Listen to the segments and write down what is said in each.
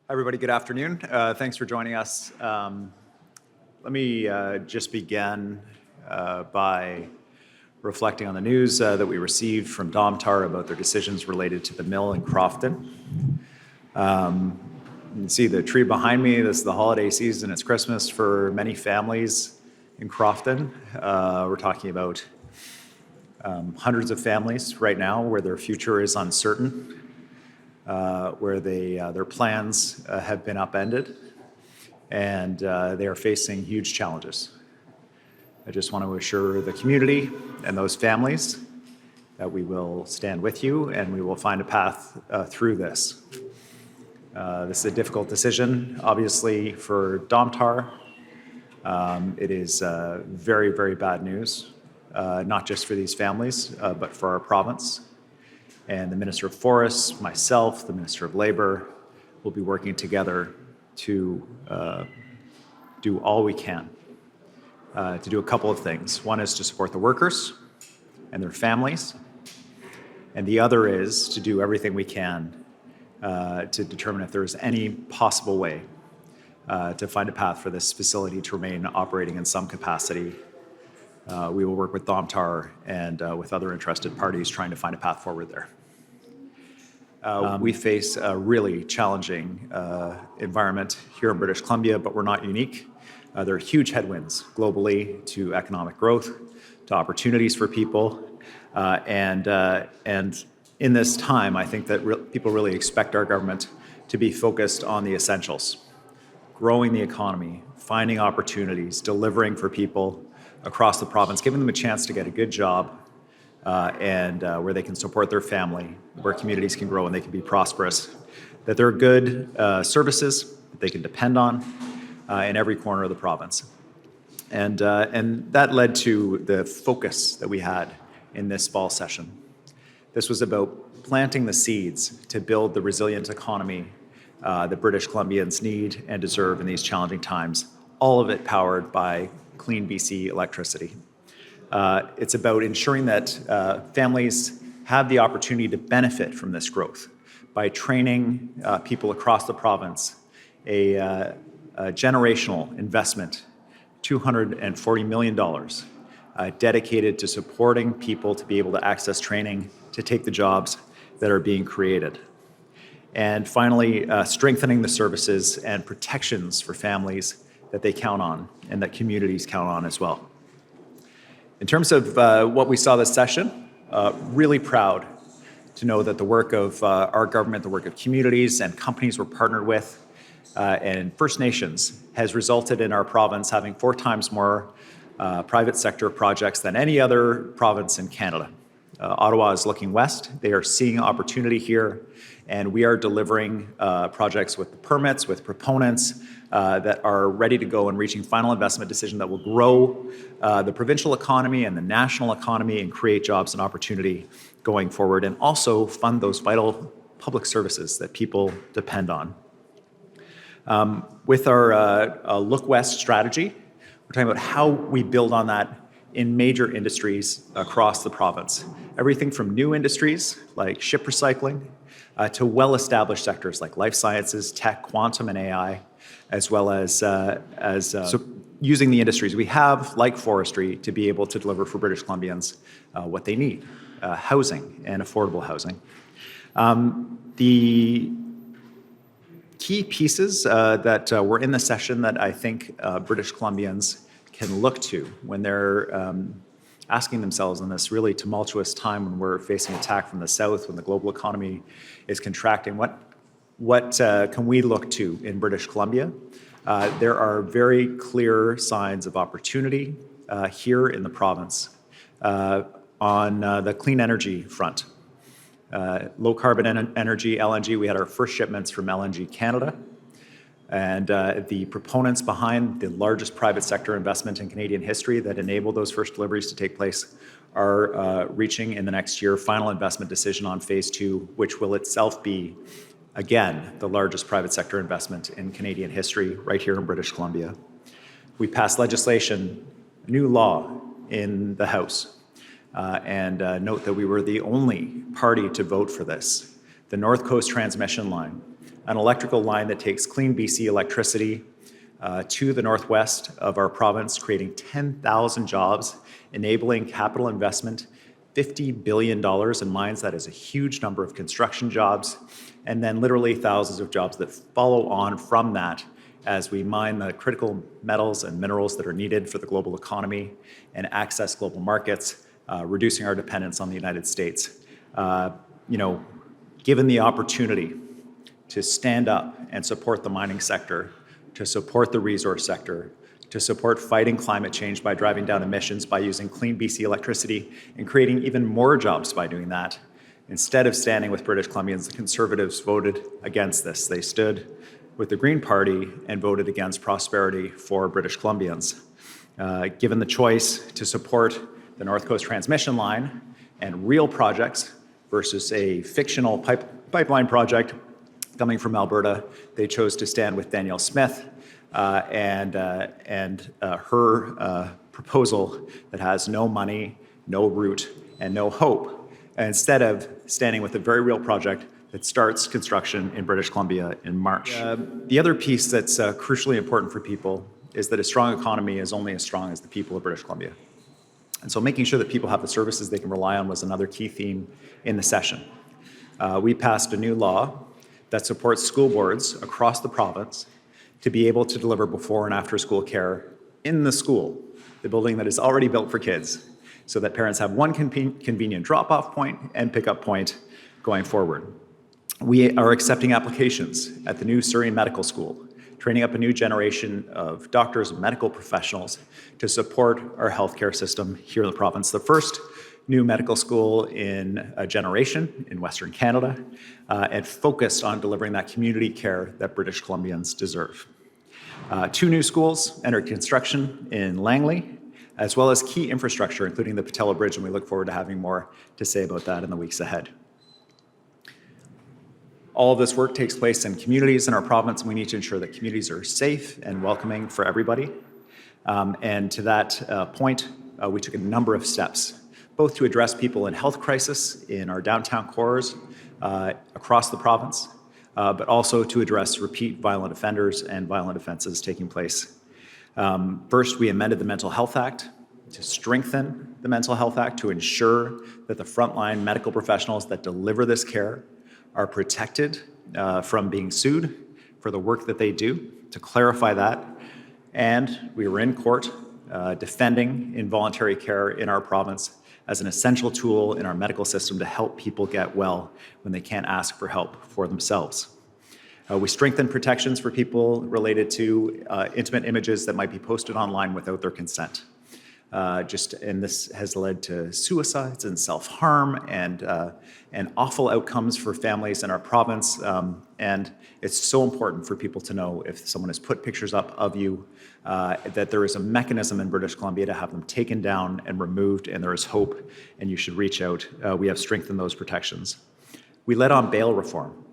Everybody, good afternoon. Thanks for joining us. Let me just begin by reflecting on the news that we received from Domtar about their decisions related to the mill in Crofton. You can see the tree behind me. This is the holiday season. It's Christmas for many families in Crofton. We're talking about hundreds of families right now where their future is uncertain. Where their plans have been upended, and they are facing huge challenges. I just want to assure the community and those families that we will stand with you and we will find a path through this. This is a difficult decision, obviously, for Domtar. It is very, very bad news, not just for these families, but for our province. And the Minister of Forests, myself, the Minister of Labour, will be working together to do all we can to do a couple of things. One is to support the workers and their families, and the other is to do everything we can to determine if there is any possible way to find a path for this facility to remain operating in some capacity. We will work with Domtar and with other interested parties trying to find a path forward there. We face a really challenging environment here in British Columbia, but we're not unique. There are huge headwinds globally to economic growth, to opportunities for people, and in this time, I think that people really expect our government to be focused on the essentials, growing the economy, finding opportunities, delivering for people across the province, giving them a chance to get a good job and where they can support their family, where communities can grow and they can be prosperous, that there are good services that they can depend on in every corner of the province. And that led to the focus that we had in this fall session. This was about planting the seeds to build the resilient economy that British Columbians need and deserve in these challenging times, all of it powered by clean BC electricity. It's about ensuring that families have the opportunity to benefit from this growth by training people across the province, a generational investment, $240 million, dedicated to supporting people to be able to access training to take the jobs that are being created. And finally, strengthening the services and protections for families that they count on and that communities count on as well. In terms of what we saw this session, really proud to know that the work of our government, the work of communities and companies we're partnered with, and First Nations has resulted in our province having 4 times more private sector projects than any other province in Canada. Ottawa is looking west. They are seeing opportunity here, and we are delivering projects with the permits, with proponents that are ready to go and reaching final investment decision that will grow the provincial economy and the national economy and create jobs and opportunity going forward, and also fund those vital public services that people depend on. With our Look West strategy, we're talking about how we build on that in major industries across the province. Everything from new industries like ship recycling to well-established sectors like life sciences, tech, quantum, and AI, as well as so using the industries we have, like forestry, to be able to deliver for British Columbians what they need, housing and affordable housing. The key pieces that were in the session that I think British Columbians can look to when they're asking themselves in this really tumultuous time when we're facing attack from the south, when the global economy is contracting, what can we look to in British Columbia? There are very clear signs of opportunity here in the province on the clean energy front. Low carbon energy, LNG, we had our first shipments from LNG Canada. And the proponents behind the largest private sector investment in Canadian history that enabled those first deliveries to take place are reaching in the next year final investment decision on phase 2, which will itself be, again, the largest private sector investment in Canadian history right here in British Columbia. We passed legislation, new law in the House, and note that we were the only party to vote for this. The North Coast Transmission Line, an electrical line that takes clean BC electricity to the northwest of our province, creating 10,000 jobs, enabling capital investment, $50 billion in mines. That is a huge number of construction jobs, and then literally thousands of jobs that follow on from that as we mine the critical metals and minerals that are needed for the global economy and access global markets, reducing our dependence on the United States. Given the opportunity to stand up and support the mining sector, to support the resource sector, to support fighting climate change by driving down emissions, by using clean BC electricity, and creating even more jobs by doing that. Instead of standing with British Columbians, the Conservatives voted against this. They stood with the Green Party and voted against prosperity for British Columbians. Given the choice to support the North Coast Transmission Line and real projects versus a fictional pipeline project coming from Alberta, they chose to stand with Danielle Smith and her proposal that has no money, no route, and no hope, instead of standing with a very real project that starts construction in British Columbia in March. The other piece that's crucially important for people is that a strong economy is only as strong as the people of British Columbia. And so making sure that people have the services they can rely on was another key theme in the session. We passed a new law that supports school boards across the province to be able to deliver before and after school care in the school, the building that is already built for kids, so that parents have one convenient drop-off point and pick-up point going forward. We are accepting applications at the new Surrey Medical School, training up a new generation of doctors and medical professionals to support our healthcare system here in the province. The first new medical school in a generation in Western Canada, and focused on delivering that community care that British Columbians deserve. Two new schools entered construction in Langley, as well as key infrastructure, including the Patello Bridge, and we look forward to having more to say about that in the weeks ahead. All of this work takes place in communities in our province, and we need to ensure that communities are safe and welcoming for everybody. And to that point, we took a number of steps, both to address people in health crisis in our downtown cores across the province, but also to address repeat violent offenders and violent offenses taking place. First, we amended the Mental Health Act to strengthen the Mental Health Act to ensure that the frontline medical professionals that deliver this care are protected from being sued for the work that they do, to clarify that. And we were in court defending involuntary care in our province as an essential tool in our medical system to help people get well when they can't ask for help for themselves. We strengthened protections for people related to intimate images that might be posted online without their consent. And this has led to suicides and self-harm and awful outcomes for families in our province. And it's so important for people to know if someone has put pictures up of you, that there is a mechanism in British Columbia to have them taken down and removed, and there is hope, and you should reach out. We have strengthened those protections. We led on bail reform.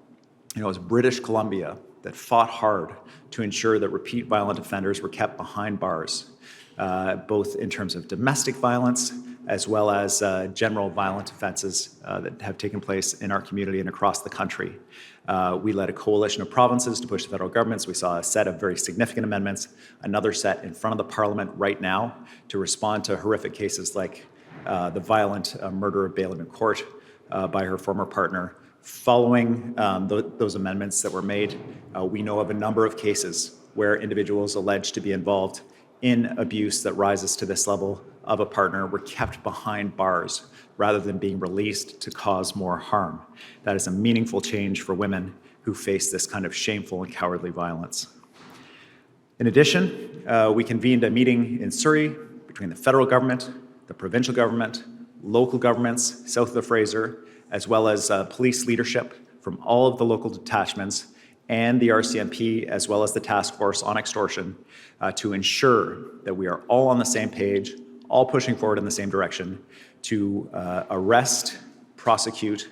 It was British Columbia that fought hard to ensure that repeat violent offenders were kept behind bars, both in terms of domestic violence as well as general violent offenses that have taken place in our community and across the country. We led a coalition of provinces to push the federal governments. We saw a set of very significant amendments, another set in front of the Parliament right now to respond to horrific cases like the violent murder of Bailey McCourt by her former partner. Following those amendments that were made, we know of a number of cases where individuals alleged to be involved in abuse that rises to this level of a partner were kept behind bars rather than being released to cause more harm. That is a meaningful change for women who face this kind of shameful and cowardly violence. In addition, we convened a meeting in Surrey between the federal government, the provincial government, local governments south of the Fraser, as well as police leadership from all of the local detachments and the RCMP, as well as the task force on extortion, to ensure that we are all on the same page, all pushing forward in the same direction to arrest, prosecute,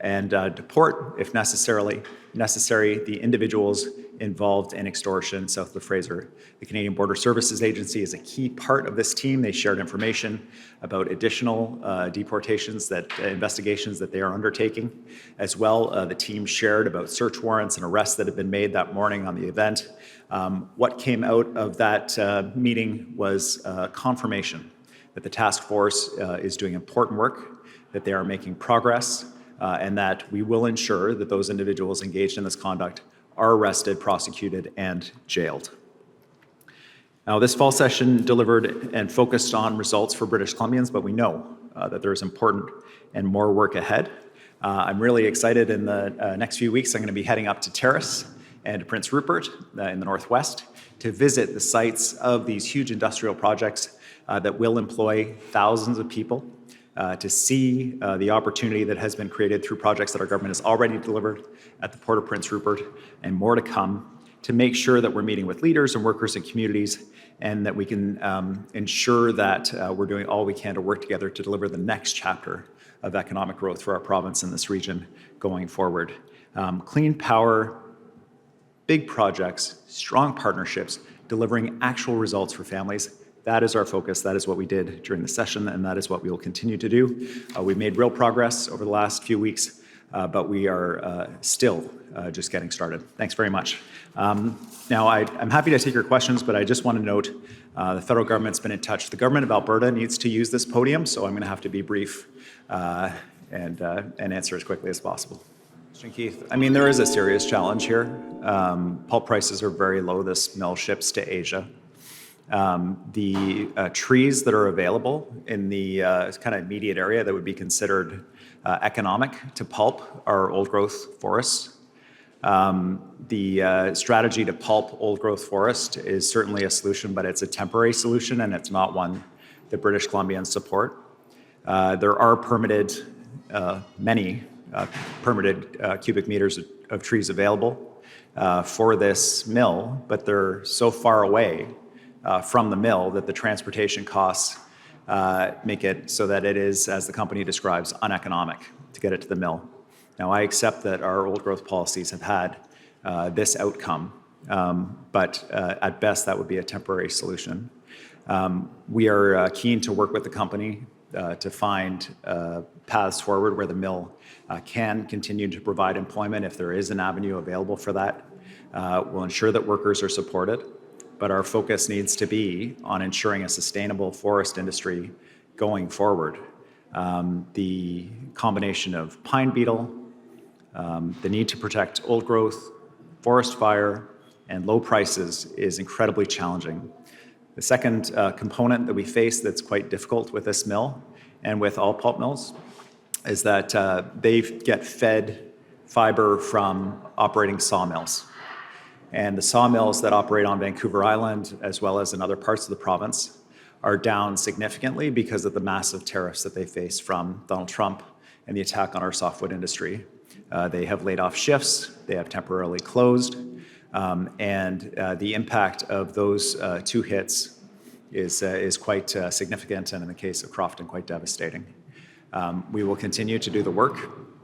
and deport, if necessary, the individuals involved in extortion south of the Fraser. The Canadian Border Services Agency is a key part of this team. They shared information about additional deportations, investigations that they are undertaking. As well, the team shared about search warrants and arrests that have been made that morning on the event. What came out of that meeting was confirmation that the task force is doing important work, that they are making progress, and that we will ensure that those individuals engaged in this conduct are arrested, prosecuted, and jailed. Now, this fall session delivered and focused on results for British Columbians, but we know that there is important and more work ahead. I'm really excited. In the next few weeks, I'm going to be heading up to Terrace and to Prince Rupert in the northwest to visit the sites of these huge industrial projects that will employ thousands of people, to see the opportunity that has been created through projects that our government has already delivered at the Port of Prince Rupert, and more to come, to make sure that we're meeting with leaders and workers and communities, and that we can ensure that we're doing all we can to work together to deliver the next chapter of economic growth for our province and this region going forward. Clean power, big projects, strong partnerships, delivering actual results for families. That is our focus. That is what we did during the session, and that is what we will continue to do. We've made real progress over the last few weeks, but we are still just getting started. Thanks very much. Now, I'm happy to take your questions, but I just want to note the federal government's been in touch. The government of Alberta needs to use this podium, so I'm going to have to be brief and answer as quickly as possible. Keith, I mean, there is a serious challenge here. Pulp prices are very low. This mill ships to Asia. The trees that are available in the kind of immediate area that would be considered economic to pulp are old growth forests. The strategy to pulp old growth forest is certainly a solution, but it's a temporary solution, and it's not one that British Columbians support. There are permitted, many permitted cubic meters of trees available for this mill, but they're so far away from the mill that the transportation costs make it so that it is, as the company describes, uneconomic to get it to the mill. Now, I accept that our old growth policies have had this outcome, but at best that would be a temporary solution. We are keen to work with the company to find paths forward where the mill can continue to provide employment if there is an avenue available for that. We'll ensure that workers are supported, but our focus needs to be on ensuring a sustainable forest industry going forward. The combination of pine beetle, the need to protect old growth, forest fire, and low prices is incredibly challenging. The second component that we face that's quite difficult with this mill and with all pulp mills is that they get fed fiber from operating sawmills. And the sawmills that operate on Vancouver Island, as well as in other parts of the province, are down significantly because of the massive tariffs that they face from Donald Trump and the attack on our softwood industry. They have laid off shifts, they have temporarily closed, and the impact of those two hits is quite significant, and in the case of Crofton, quite devastating. We will continue to do the work.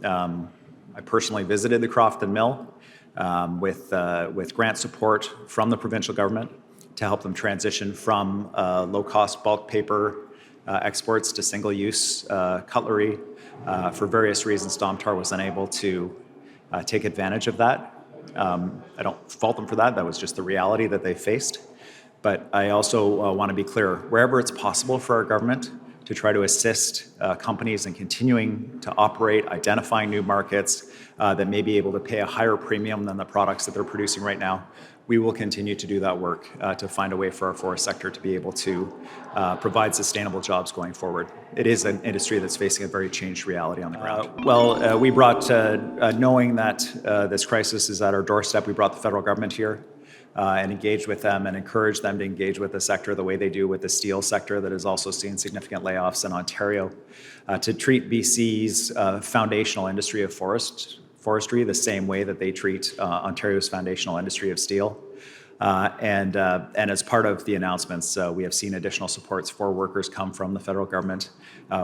I personally visited the Crofton mill with grant support from the provincial government to help them transition from low-cost bulk paper exports to single-use cutlery. For various reasons, Domtar was unable to take advantage of that. I don't fault them for that. That was just the reality that they faced. But I also want to be clear, wherever it's possible for our government to try to assist companies in continuing to operate, identifying new markets that may be able to pay a higher premium than the products that they're producing right now, we will continue to do that work to find a way for our forest sector to be able to provide sustainable jobs going forward. It is an industry that's facing a very changed reality on the ground. We brought, knowing that this crisis is at our doorstep, we brought the federal government here and engaged with them and encouraged them to engage with the sector the way they do with the steel sector that has also seen significant layoffs in Ontario, to treat BC's foundational industry of forestry the same way that they treat Ontario's foundational industry of steel. And as part of the announcements, we have seen additional supports for workers come from the federal government.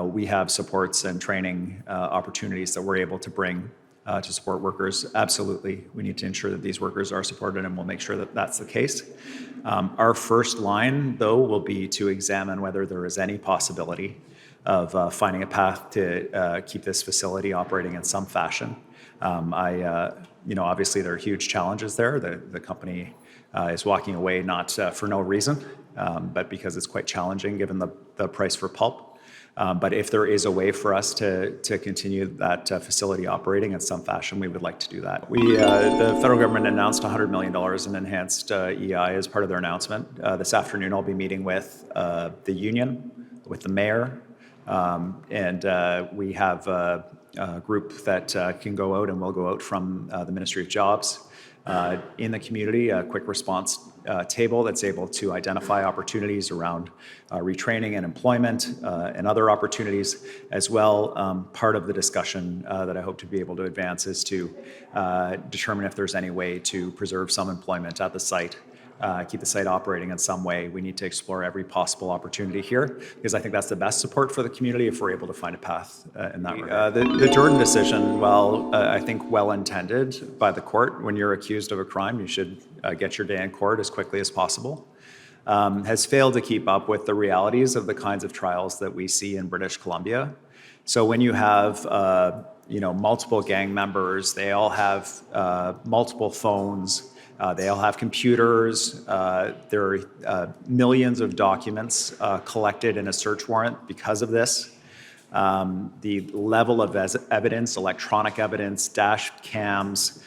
We have supports and training opportunities that we're able to bring to support workers. Absolutely, we need to ensure that these workers are supported, and we'll make sure that that's the case. Our first line, though, will be to examine whether there is any possibility of finding a path to keep this facility operating in some fashion. Obviously there are huge challenges there. The company is walking away not for no reason, but because it's quite challenging given the price for pulp. But if there is a way for us to continue that facility operating in some fashion, we would like to do that. The federal government announced $100 million in enhanced EI as part of their announcement. This afternoon, I'll be meeting with the union, with the mayor, and we have a group that can go out and will go out from the Ministry of Jobs in the community, a quick response table that's able to identify opportunities around retraining and employment and other opportunities as well. Part of the discussion that I hope to be able to advance is to determine if there's any way to preserve some employment at the site. Keep the site operating in some way. We need to explore every possible opportunity here because I think that's the best support for the community if we're able to find a path in that regard. The Jordan decision, while I think well-intended by the court, when you're accused of a crime, you should get your day in court as quickly as possible, has failed to keep up with the realities of the kinds of trials that we see in British Columbia. So when you have multiple gang members, they all have multiple phones, they all have computers. There are millions of documents collected in a search warrant because of this. The level of evidence, electronic evidence, dash cams,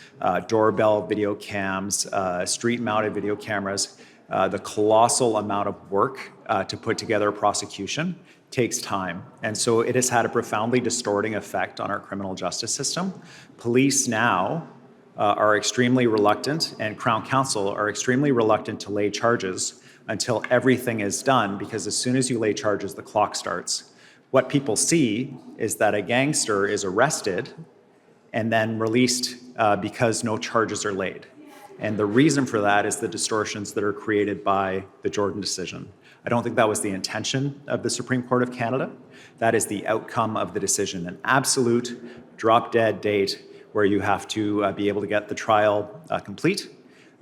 doorbell video cams, street-mounted video cameras, the colossal amount of work to put together a prosecution takes time. And so it has had a profoundly distorting effect on our criminal justice system. Police now are extremely reluctant, and Crown Counsel are extremely reluctant to lay charges until everything is done, because as soon as you lay charges, the clock starts. What people see is that a gangster is arrested and then released because no charges are laid. And the reason for that is the distortions that are created by the Jordan decision. I don't think that was the intention of the Supreme Court of Canada. That is the outcome of the decision, an absolute drop-dead date where you have to be able to get the trial complete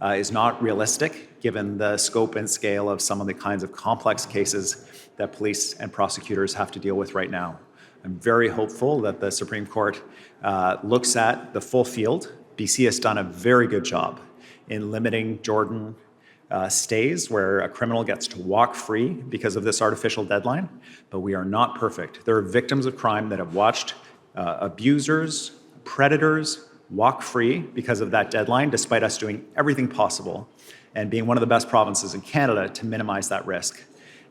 is not realistic given the scope and scale of some of the kinds of complex cases that police and prosecutors have to deal with right now. I'm very hopeful that the Supreme Court looks at the full field. BC has done a very good job in limiting Jordan stays where a criminal gets to walk free because of this artificial deadline, but we are not perfect. There are victims of crime that have watched abusers, predators walk free because of that deadline, despite us doing everything possible and being one of the best provinces in Canada to minimize that risk.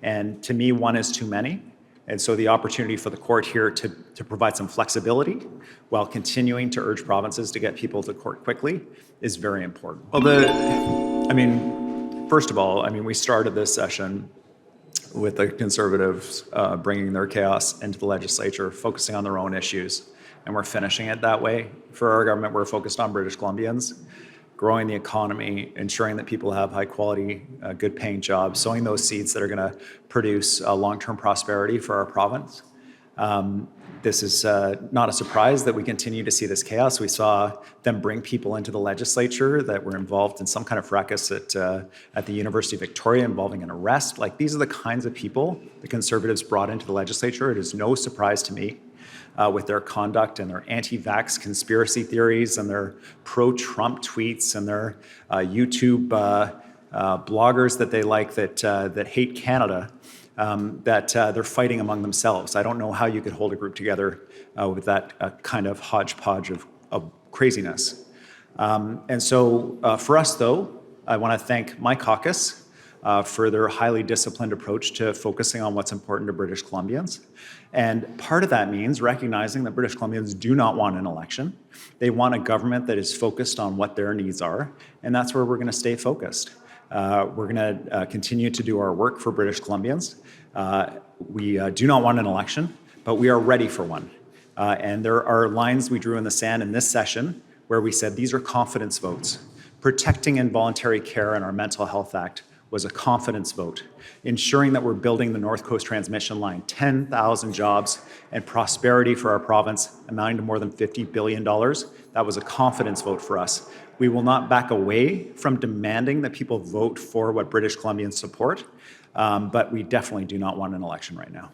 And to me, one is too many. And so the opportunity for the court here to provide some flexibility while continuing to urge provinces to get people to court quickly is very important. Well, first of all, we started this session with the Conservatives bringing their chaos into the legislature, focusing on their own issues. And we're finishing it that way. For our government, we're focused on British Columbians, growing the economy, ensuring that people have high quality, good paying jobs, sowing those seeds that are going to produce long-term prosperity for our province. This is not a surprise that we continue to see this chaos. We saw them bring people into the legislature that were involved in some kind of fracas at the University of Victoria involving an arrest. Like, these are the kinds of people the Conservatives brought into the legislature. It is no surprise to me with their conduct and their anti-vax conspiracy theories and their pro-Trump tweets and their YouTube bloggers that they like that hate Canada, that they're fighting among themselves. I don't know how you could hold a group together with that kind of hodgepodge of craziness. And so for us, though, I want to thank my caucus for their highly disciplined approach to focusing on what's important to British Columbians. And part of that means recognizing that British Columbians do not want an election. They want a government that is focused on what their needs are, and that's where we're going to stay focused. We're going to continue to do our work for British Columbians. We do not want an election, but we are ready for one. And there are lines we drew in the sand in this session where we said these are confidence votes. Protecting involuntary care in our Mental Health Act was a confidence vote. Ensuring that we're building the North Coast Transmission Line, 10,000 jobs and prosperity for our province amounting to more than $50 billion. That was a confidence vote for us. We will not back away from demanding that people vote for what British Columbians support, but we definitely do not want an election right now.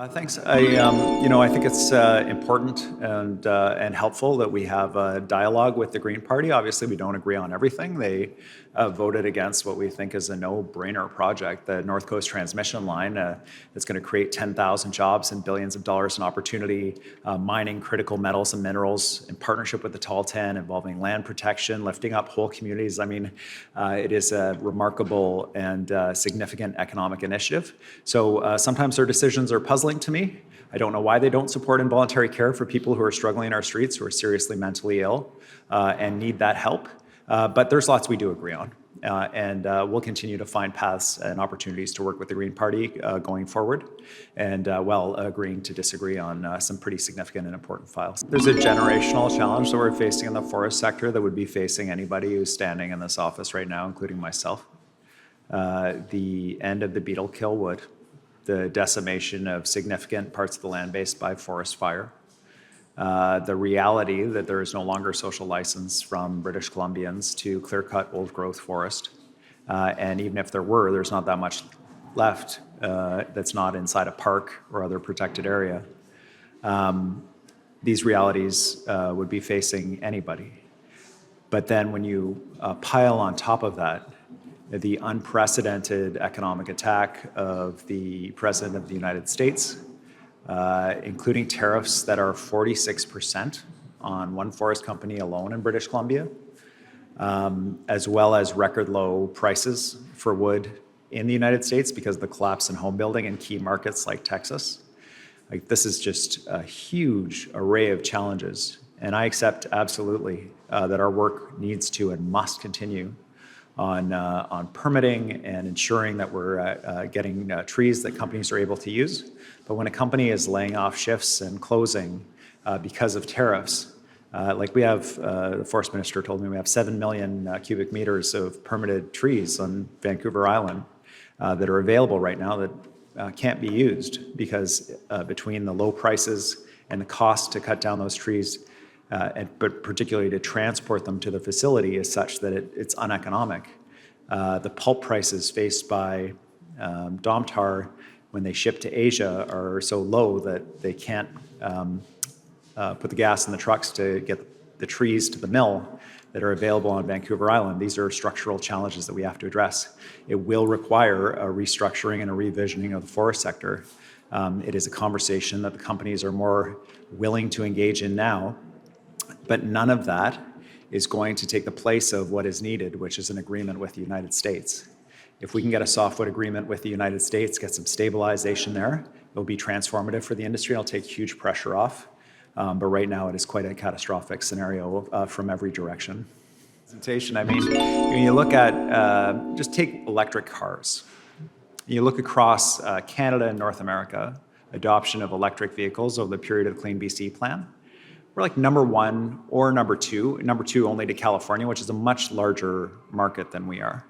Thanks. I think it's important and helpful that we have a dialogue with the Green Party. Obviously, we don't agree on everything. They voted against what we think is a no-brainer project, the North Coast Transmission Line. That's going to create 10,000 jobs and billions of dollars in opportunity, mining critical metals and minerals in partnership with the Tall 10, involving land protection, lifting up whole communities. I mean, it is a remarkable and significant economic initiative. So sometimes their decisions are puzzling to me. I don't know why they don't support involuntary care for people who are struggling in our streets, who are seriously mentally ill and need that help. But there's lots we do agree on. And we'll continue to find paths and opportunities to work with the Green Party going forward, and while agreeing to disagree on some pretty significant and important files. There's a generational challenge that we're facing in the forest sector that would be facing anybody who's standing in this office right now, including myself. The end of the beetle kill wood, the decimation of significant parts of the land base by forest fire, the reality that there is no longer social license from British Columbians to clear-cut old-growth forest. And even if there were, there's not that much left that's not inside a park or other protected area. These realities would be facing anybody. But then when you pile on top of that the unprecedented economic attack of the President of the United States, including tariffs that are 46% on one forest company alone in British Columbia, as well as record low prices for wood in the United States because of the collapse in home building in key markets like Texas. Like, this is just a huge array of challenges. And I accept absolutely that our work needs to and must continue on permitting and ensuring that we're getting trees that companies are able to use. But when a company is laying off shifts and closing because of tariffs, like we have, the forest minister told me we have 7 million cubic meters of permitted trees on Vancouver Island that are available right now that can't be used because between the low prices and the cost to cut down those trees, but particularly to transport them to the facility, is such that it's uneconomic. The pulp prices faced by Domtar when they ship to Asia are so low that they can't put the gas in the trucks to get the trees to the mill that are available on Vancouver Island. These are structural challenges that we have to address. It will require a restructuring and a revisioning of the forest sector. It is a conversation that the companies are more willing to engage in now, but none of that is going to take the place of what is needed, which is an agreement with the United States. If we can get a softwood agreement with the United States, get some stabilization there, it'll be transformative for the industry. It'll take huge pressure off. But right now, it is quite a catastrophic scenario from every direction. I mean, when you look at, just take electric cars. You look across Canada and North America, adoption of electric vehicles over the period of the Clean BC plan. We're like number one or number two only to California, which is a much larger market than we are.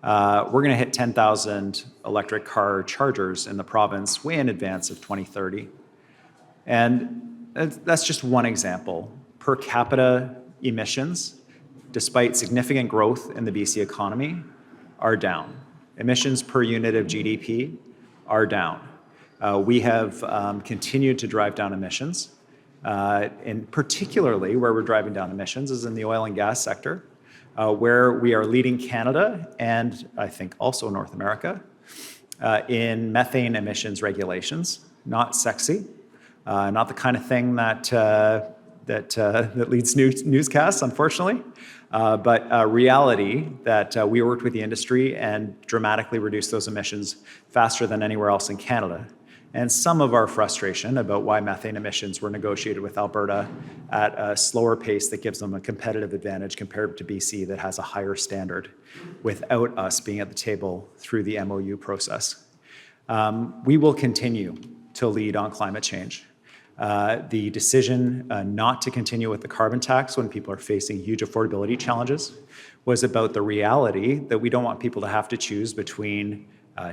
We're going to hit 10,000 electric car chargers in the province way in advance of 2030. And that's just one example. Per capita emissions, despite significant growth in the BC economy, are down. Emissions per unit of GDP are down. We have continued to drive down emissions. And particularly where we're driving down emissions is in the oil and gas sector, where we are leading Canada and I think also North America in methane emissions regulations. Not sexy, not the kind of thing that leads newscasts, unfortunately, but a reality that we worked with the industry and dramatically reduced those emissions faster than anywhere else in Canada. And some of our frustration about why methane emissions were negotiated with Alberta at a slower pace that gives them a competitive advantage compared to BC that has a higher standard without us being at the table through the MOU process. We will continue to lead on climate change. The decision not to continue with the carbon tax when people are facing huge affordability challenges was about the reality that we don't want people to have to choose between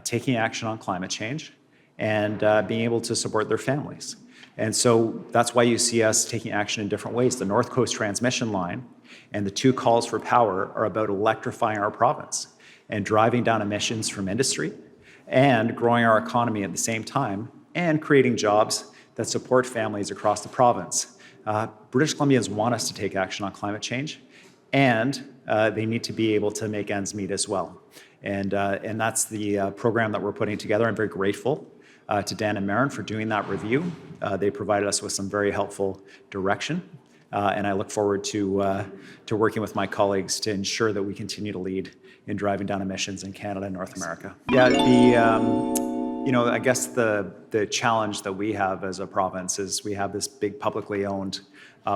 taking action on climate change and being able to support their families. And so that's why you see us taking action in different ways. The North Coast Transmission Line and the 2 calls for power are about electrifying our province and driving down emissions from industry and growing our economy at the same time and creating jobs that support families across the province. British Columbians want us to take action on climate change, and they need to be able to make ends meet as well. And that's the program that we're putting together. I'm very grateful to Dan and Marin for doing that review. They provided us with some very helpful direction, and I look forward to working with my colleagues to ensure that we continue to lead in driving down emissions in Canada and North America. Yeah, I guess the challenge that we have as a province is we have this big publicly owned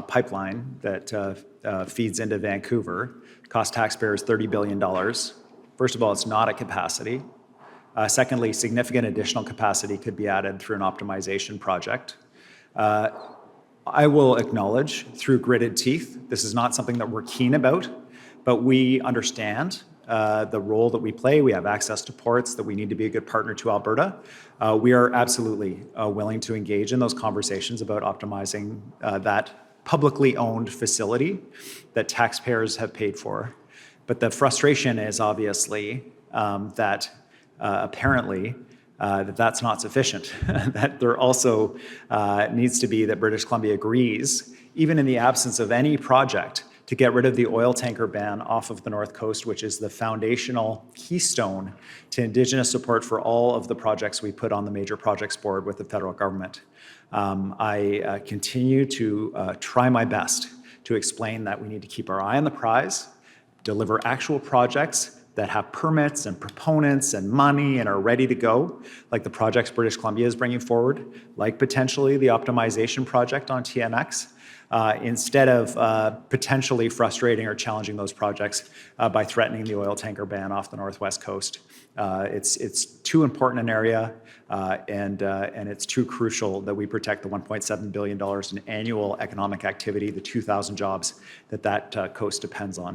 pipeline that feeds into Vancouver, costs taxpayers $30 billion. First of all, it's not at capacity. Secondly, significant additional capacity could be added through an optimization project. I will acknowledge through gritted teeth, this is not something that we're keen about, but we understand the role that we play. We have access to ports, that we need to be a good partner to Alberta. We are absolutely willing to engage in those conversations about optimizing that publicly owned facility that taxpayers have paid for. But the frustration is obviously that apparently that's not sufficient, that there also needs to be that British Columbia agrees, even in the absence of any project, to get rid of the oil tanker ban off of the North Coast, which is the foundational keystone to Indigenous support for all of the projects we put on the major projects board with the federal government. I continue to try my best to explain that we need to keep our eye on the prize, deliver actual projects that have permits and proponents and money and are ready to go, like the projects British Columbia is bringing forward, like potentially the optimization project on TMX, instead of potentially frustrating or challenging those projects by threatening the oil tanker ban off the Northwest Coast. It's too important an area, and it's too crucial that we protect the $1.7 billion in annual economic activity, the 2,000 jobs that coast depends on.